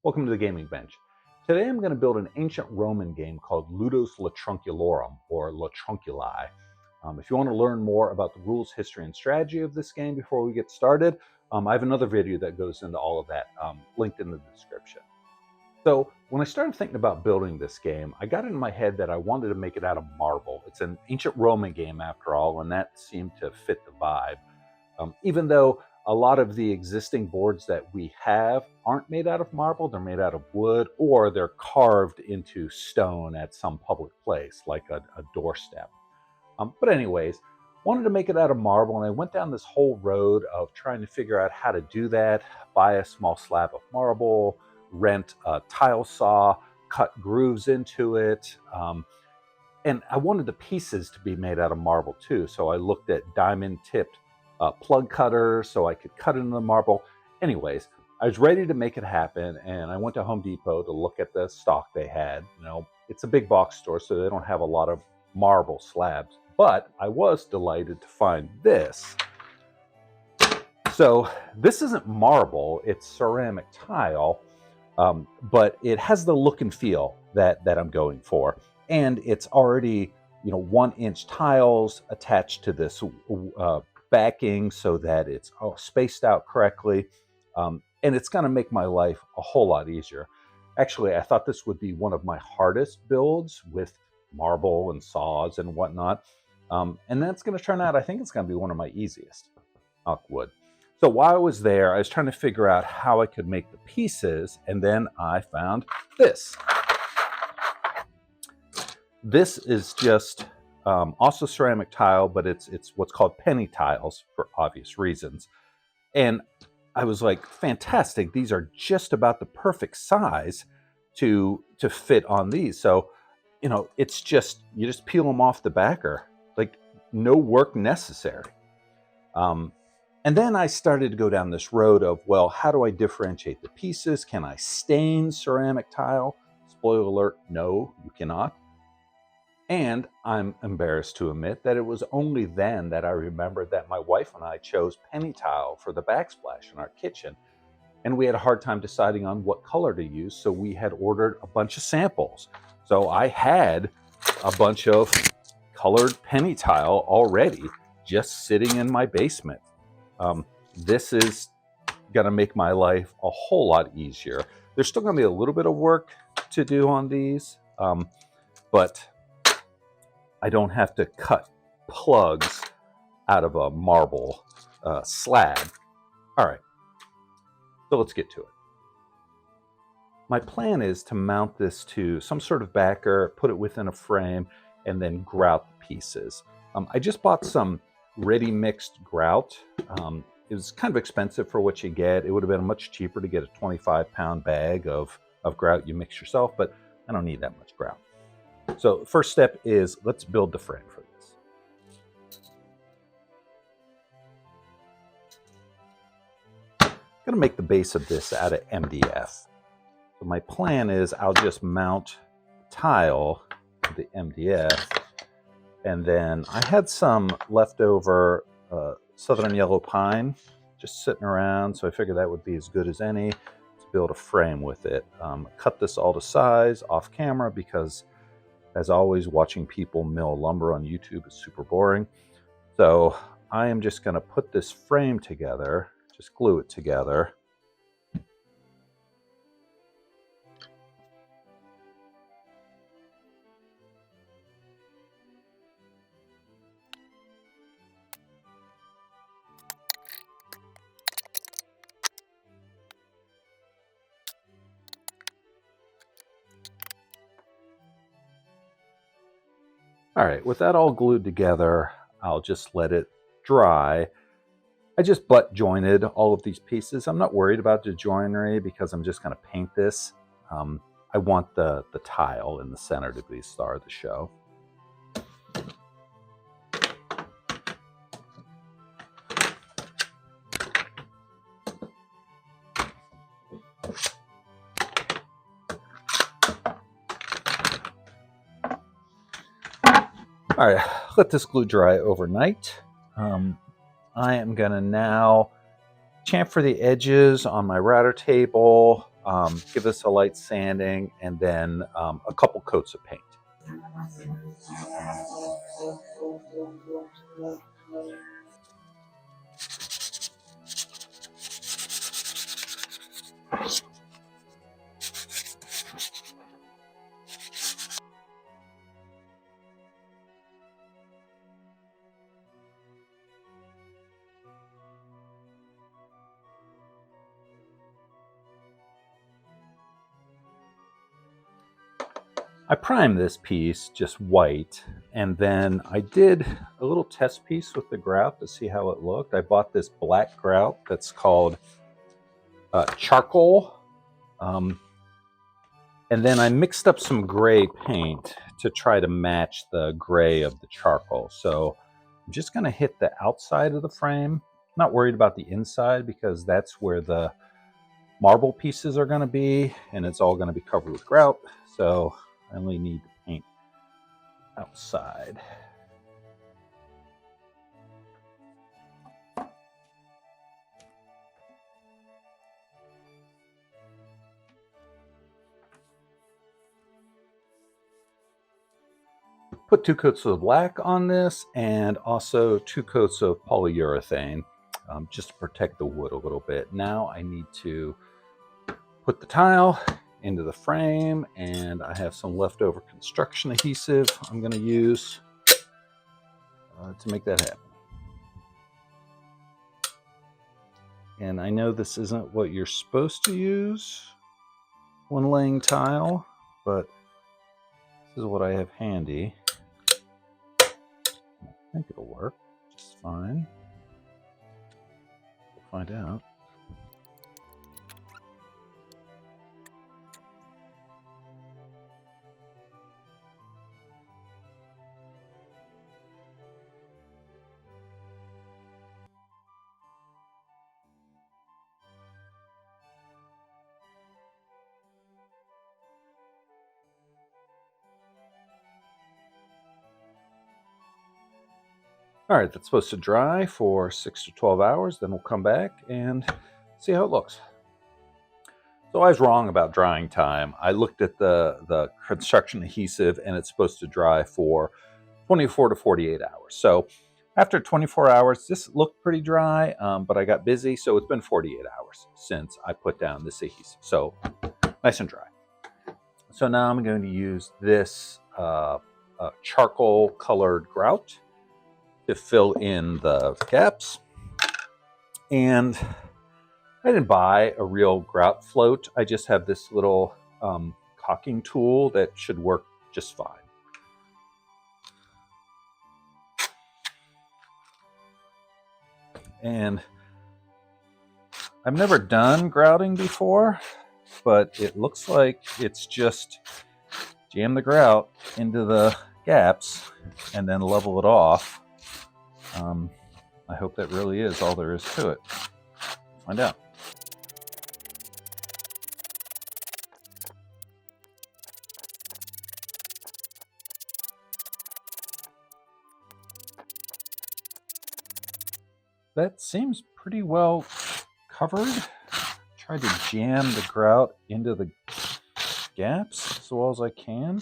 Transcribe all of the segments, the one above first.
Welcome to the Gaming Bench. Today I'm going to build an ancient Roman game called Ludos Latrunculorum, or Latrunculi. If you want to learn more about the rules, history, and strategy of this game before we get started, I have another video that goes into all of that, linked in the description. So when I started thinking about building this game, I got in my head that I wanted to make it out of marble. It's an ancient Roman game after all, and that seemed to fit the vibe. Even though a lot of the existing boards that we have aren't made out of marble, they're made out of wood, or they're carved into stone at some public place, like a doorstep. But anyways, wanted to make it out of marble, and I went down this whole road of trying to figure out how to do that, buy a small slab of marble, rent a tile saw, cut grooves into it, and I wanted the pieces to be made out of marble too, so I looked at diamond-tipped plug cutter so I could cut into the marble. Anyways, I was ready to make it happen, and I went to Home Depot to look at the stock they had. You know, it's a big box store, so they don't have a lot of marble slabs, but I was delighted to find this. So this isn't marble, it's ceramic tile, but it has the look and feel that I'm going for. And it's already, 1-inch tiles attached to this backing so that it's spaced out correctly, and it's going to make my life a whole lot easier. Actually, I thought this would be one of my hardest builds with marble and saws and whatnot, and that's going to turn out, I think it's going to be one of my easiest. Knock wood. So while I was there, I was trying to figure out how I could make the pieces, and then I found this. This is just also ceramic tile, but it's what's called penny tiles for obvious reasons. And I was like, fantastic, these are just about the perfect size to fit on these. So, it's just, you just peel them off the backer, like no work necessary. And then I started to go down this road of, well, how do I differentiate the pieces? Can I stain ceramic tile? Spoiler alert, no, you cannot. And I'm embarrassed to admit that it was only then that I remembered that my wife and I chose penny tile for the backsplash in our kitchen. And we had a hard time deciding on what color to use, so we had ordered a bunch of samples. So I had a bunch of colored penny tile already just sitting in my basement. This is gonna make my life a whole lot easier. There's still gonna be a little bit of work to do on these, but I don't have to cut plugs out of a marble slab. All right, so let's get to it. My plan is to mount this to some sort of backer, put it within a frame, and then grout the pieces. I just bought some ready mixed grout. It was kind of expensive for what you get. It would have been much cheaper to get a 25-pound bag of grout you mix yourself, but I don't need that much grout. So first step is, let's build the frame for this. I'm going to make the base of this out of MDF. So my plan is I'll just mount tile to the MDF, and then I had some leftover southern yellow pine just sitting around, so I figured that would be as good as any to build a frame with it. Cut this all to size off camera because, as always, watching people mill lumber on YouTube is super boring. So I am just going to put this frame together, just glue it together. All right, with that all glued together, I'll just let it dry. I just butt jointed all of these pieces. I'm not worried about the joinery because I'm just going to paint this. I want the tile in the center to be the star of the show. All right, let this glue dry overnight. I am gonna now chamfer the edges on my router table. give this a light sanding, and then a couple coats of paint. I primed this piece just white, and then I did a little test piece with the grout to see how it looked. I bought this black grout that's called charcoal, and then I mixed up some gray paint to try to match the gray of the charcoal. So I'm just going to hit the outside of the frame. I'm not worried about the inside because that's where the marble pieces are going to be, and it's all going to be covered with grout. So I only need to paint outside. Put 2 coats of black on this and also 2 coats of polyurethane just to protect the wood a little bit. Now I need to put the tile into the frame, and I have some leftover construction adhesive I'm going to use to make that happen. And I know this isn't what you're supposed to use when laying tile, but this is what I have handy. I think it'll work just fine. We'll find out. All right, that's supposed to dry for 6 to 12 hours. Then we'll come back and see how it looks. So I was wrong about drying time. I looked at the construction adhesive, and it's supposed to dry for 24 to 48 hours. So after 24 hours, this looked pretty dry, but I got busy, so it's been 48 hours since I put down this adhesive. So nice and dry. So now I'm going to use this charcoal colored grout to fill in the gaps. And I didn't buy a real grout float. I just have this little caulking tool that should work just fine. And I've never done grouting before, but it looks like it's just jam the grout into the gaps and then level it off. I hope that really is all there is to it. Find out. That seems pretty well covered. Tried to jam the grout into the gaps as well as I can.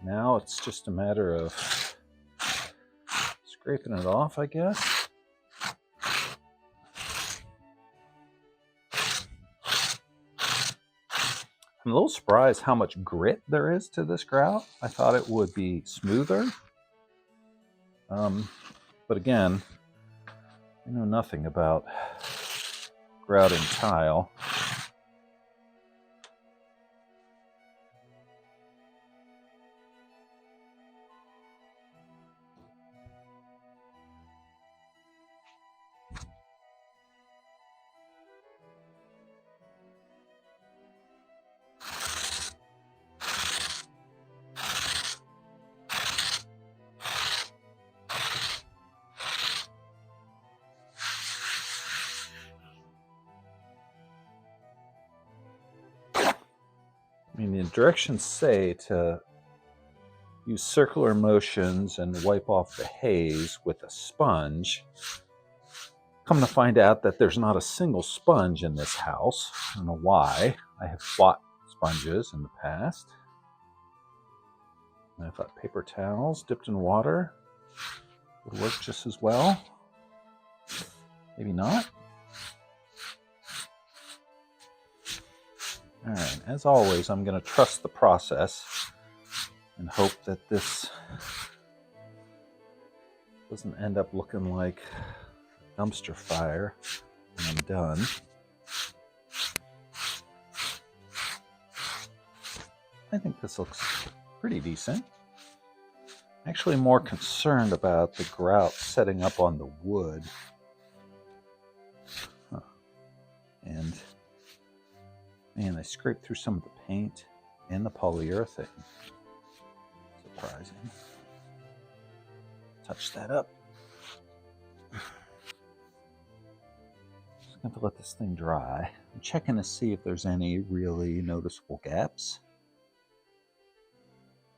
Now it's just a matter of scraping it off, I guess. I'm a little surprised how much grit there is to this grout. I thought it would be smoother. But again, I know nothing about grouting tile. I mean, the directions say to use circular motions and wipe off the haze with a sponge. Come to find out that there's not a single sponge in this house. I don't know why. I have bought sponges in the past. And I thought paper towels dipped in water would work just as well. Maybe not. All right, as always, I'm going to trust the process and hope that this doesn't end up looking like a dumpster fire when I'm done. I think this looks pretty decent. Actually more concerned about the grout setting up on the wood. And man, I scraped through some of the paint and the polyurethane. Surprising. Touch that up. Just going to let this thing dry. I'm checking to see if there's any really noticeable gaps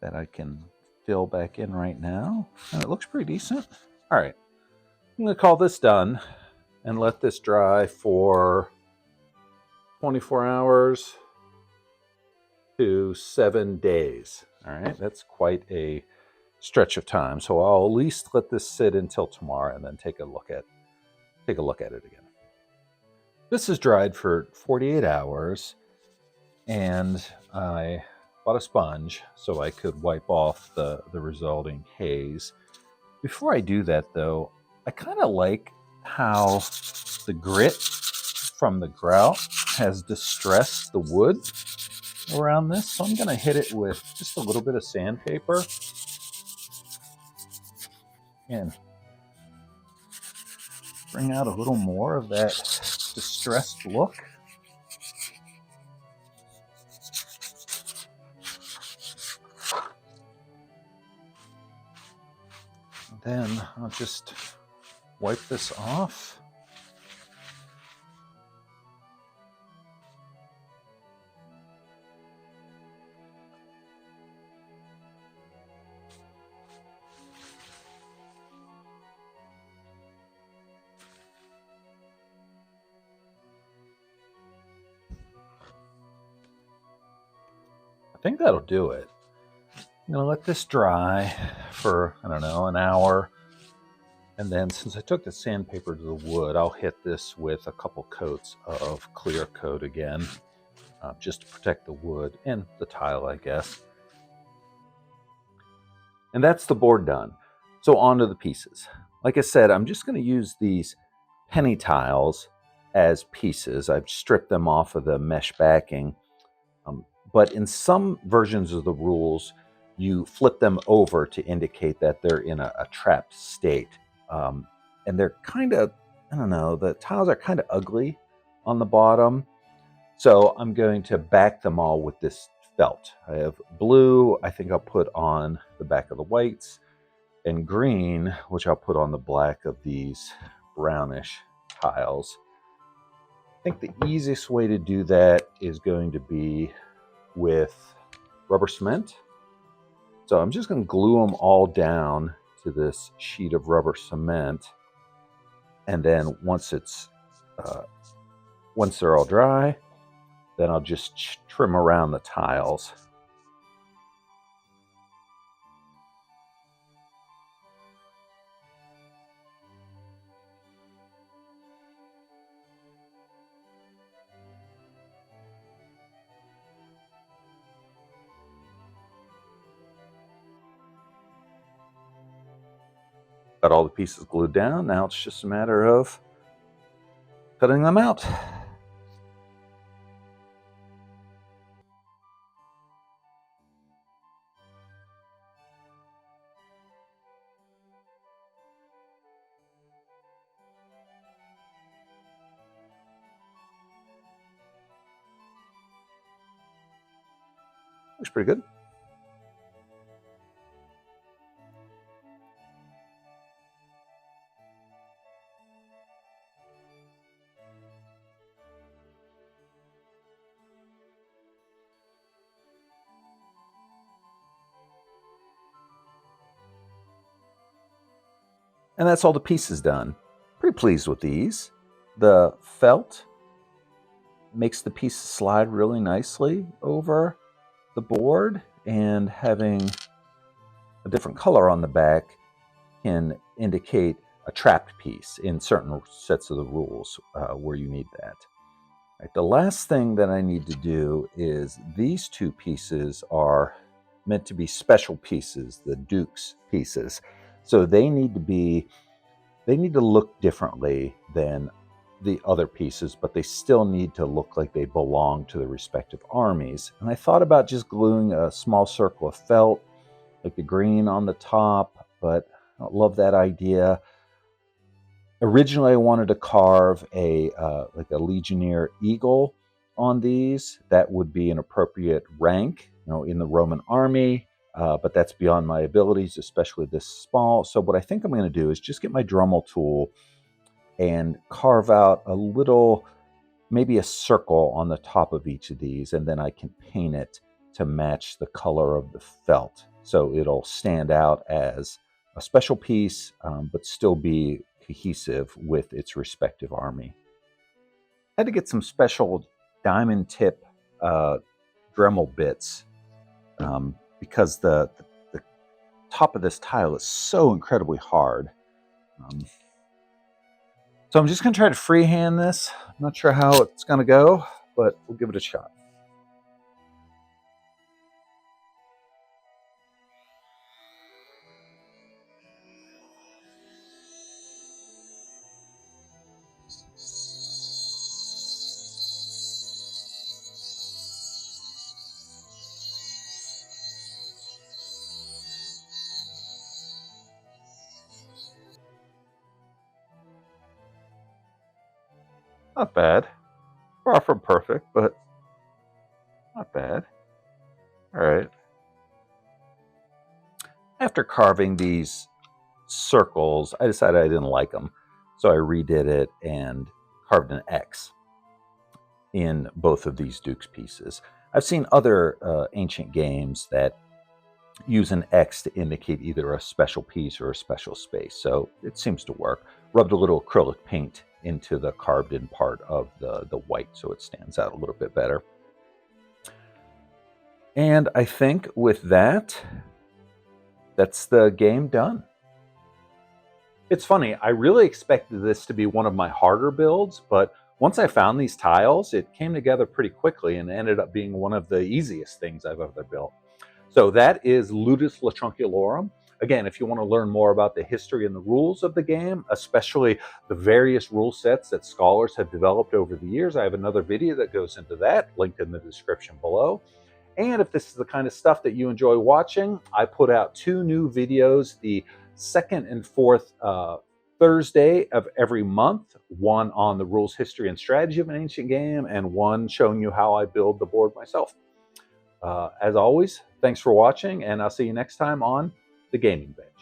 that I can fill back in right now. And it looks pretty decent. All right, I'm going to call this done and let this dry for 24 hours to 7 days. All right, that's quite a stretch of time. So I'll at least let this sit until tomorrow and then take a look at it again. This is dried for 48 hours, and I bought a sponge so I could wipe off the resulting haze. Before I do that, though, I kind of like how the grit from the grout has distressed the wood around this. So I'm going to hit it with just a little bit of sandpaper and bring out a little more of that distressed look. Then I'll just wipe this off. I think that'll do it. I'm going to let this dry for, I don't know, an hour. And then since I took the sandpaper to the wood, I'll hit this with a couple coats of clear coat again, just to protect the wood and the tile, I guess. And that's the board done. So on to the pieces. Like I said, I'm just going to use these penny tiles as pieces. I've stripped them off of the mesh backing. But in some versions of the rules, you flip them over to indicate that they're in a trapped state. And they're kind of, I don't know, the tiles are kind of ugly on the bottom. So I'm going to back them all with this felt. I have blue, I think I'll put on the back of the whites, and green, which I'll put on the black of these brownish tiles. I think the easiest way to do that is going to be with rubber cement. So I'm just going to glue them all down to this sheet of rubber cement, and then once they're all dry, then I'll just trim around the tiles. Got all the pieces glued down. Now it's just a matter of cutting them out. Looks pretty good. And that's all the pieces done. Pretty Pretty pleased with these. The felt makes the piece slide really nicely over the board, and having a different color on the back can indicate a trapped piece in certain sets of the rules where you need that. Right, the last thing that I need to do is these two pieces are meant to be special pieces, the Duke's pieces. So they need to look differently than the other pieces, but they still need to look like they belong to the respective armies. And I thought about just gluing a small circle of felt, like the green on the top, but I don't love that idea. Originally, I wanted to carve like a Legionnaire eagle on these. That would be an appropriate rank, in the Roman army. But that's beyond my abilities, especially this small. So what I think I'm going to do is just get my Dremel tool and carve out a little, maybe a circle on the top of each of these, and then I can paint it to match the color of the felt. So it'll stand out as a special piece, but still be cohesive with its respective army. I had to get some special diamond tip Dremel bits because the top of this tile is so incredibly hard. So I'm just going to try to freehand this. I'm not sure how it's going to go, but we'll give it a shot. Not bad. Far from perfect, but not bad. All right. After carving these circles, I decided I didn't like them. So I redid it and carved an X in both of these Duke's pieces. I've seen other ancient games that use an X to indicate either a special piece or a special space. So it seems to work. Rubbed a little acrylic paint into the carved in part of the white so it stands out a little bit better. And I think with that, that's the game done. It's funny, I really expected this to be one of my harder builds, but once I found these tiles, it came together pretty quickly and ended up being one of the easiest things I've ever built. So that is Ludos Latrunculorum. Again, if you want to learn more about the history and the rules of the game, especially the various rule sets that scholars have developed over the years, I have another video that goes into that, linked in the description below. And if this is the kind of stuff that you enjoy watching, I put out 2 new videos, the second and fourth Thursday of every month, one on the rules, history, and strategy of an ancient game, and one showing you how I build the board myself. As always, thanks for watching, and I'll see you next time on The Gaming Bay.